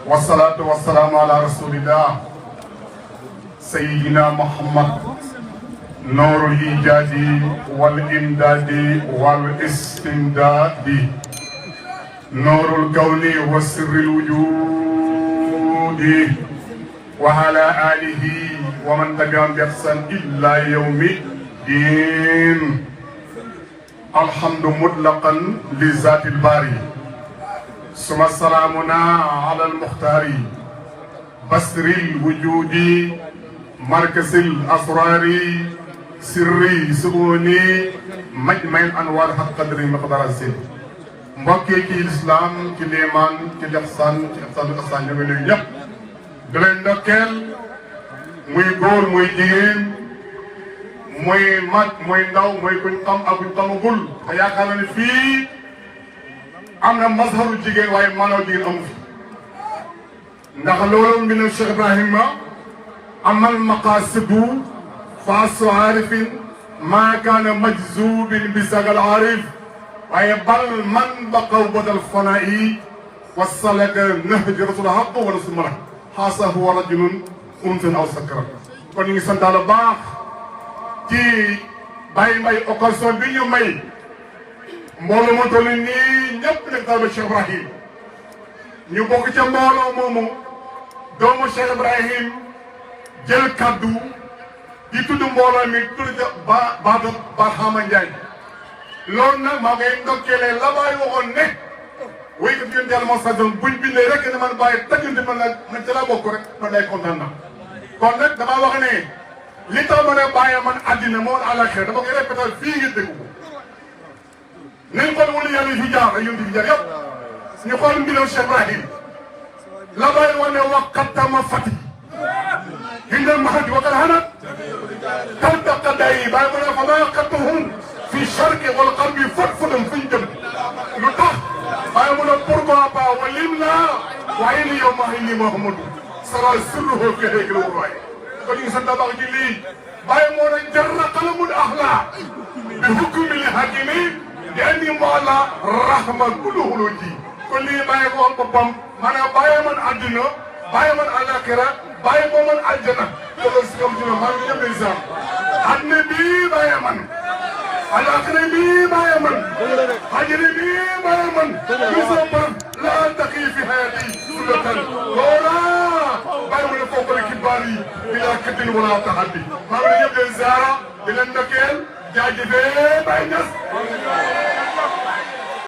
والصلاة والسلام على رسول الله سيدنا محمد نور الإيجاد والإمداد والاستمداد نور الكون وسر الوجود وعلى آله ومن تبعهم بإحسان إلى يوم الدين. الحمد مطلقا لذات الباري ثم سلامنا على المختار بسر الوجود مركز الأسرار سري سبوني مجمع الأنوار حق قدر مقدار السن mbokki ci lislaam ci liimaan ci lixsaan ci ihsaanul ihsaan ñu ngi nuyu ñëpp di leen ndokkeel muy góor muy jigéen muy mag muy ndaw muy kuñ xam ak kuñ xamagul te yaakaar na ne fii am na mazharu jigéen waaye maanaam jigéen amu fi ndax loolu mbi ne Cheikh Ibrahima amal maqaasidu faasu aarifin maa kaana majzubin bi sagal aarif waaye bal man baqaw badal fanaa'i wasalaka nahj rasul haqq wala sumara xaasa huwa rajulun unsun aw sakara kon ñu ngi sant Yàlla baax ci bàyyi may occasion bi ñu may mbooloo moo toll nii ñëpp nekk taalibe Cheikh Ibrahim ñu bokk ca mbooloo moomu doomu Cheikh Ibrahim jël kaddu di tudd mbooloo mi tudd baatu Barhama Ndiaye loolu nag maa ngay ndokkeelee la Baay waxoon ne wéykat yéen Yàlla moo sax buñ bindee rek ne man Baay tëggante man nag man ca laa bokk rek man day kontaan na kon nag damaa wax ne li tax ma ne Baay man àddina moo àllaaxira dama koy répété fii ngeen dégg ko nañ xool wala yàlla yi fi jaar ak yéen fi jaar yëpp ñu xool mbiram Cheikh Ibrahim la Baay wax ne waqatama fati hindal mahadi wa qad hanat taltaqa day Baay mu ne fa maa qattuhum fi charqi wal garbi fot-fotam fuñ jëm lu tax waaye mu ne pourquoi pas walim laa waaye ni yow maa ngi nii Mouhamadou sara sirruhu fi haykal waaye kon ñu ngi sant baax ci lii bàyyi moo ne jarra qalamul axlaa bi hukmi li hakimi di andi moala rahma kulluhulu ji kon lii bàyyi ko wax boppam maanaam bàyyi man àdduna bàyyi man àllaaxira bàyyi moo man aljana loolu si kam ci maa ngi ñëpp day sax àdduna bii bàyyi man alaakira bii bàyyi man xajiri bii bàyyi man gisoo man laa taqi fi hayati sunnatan loola bàyyi mu ne foofu la kibaar yi bilaa kaddin wala taxaddi maa ngi ñëpp leen ziara di leen ndokkeel jaajëfee Baye Niass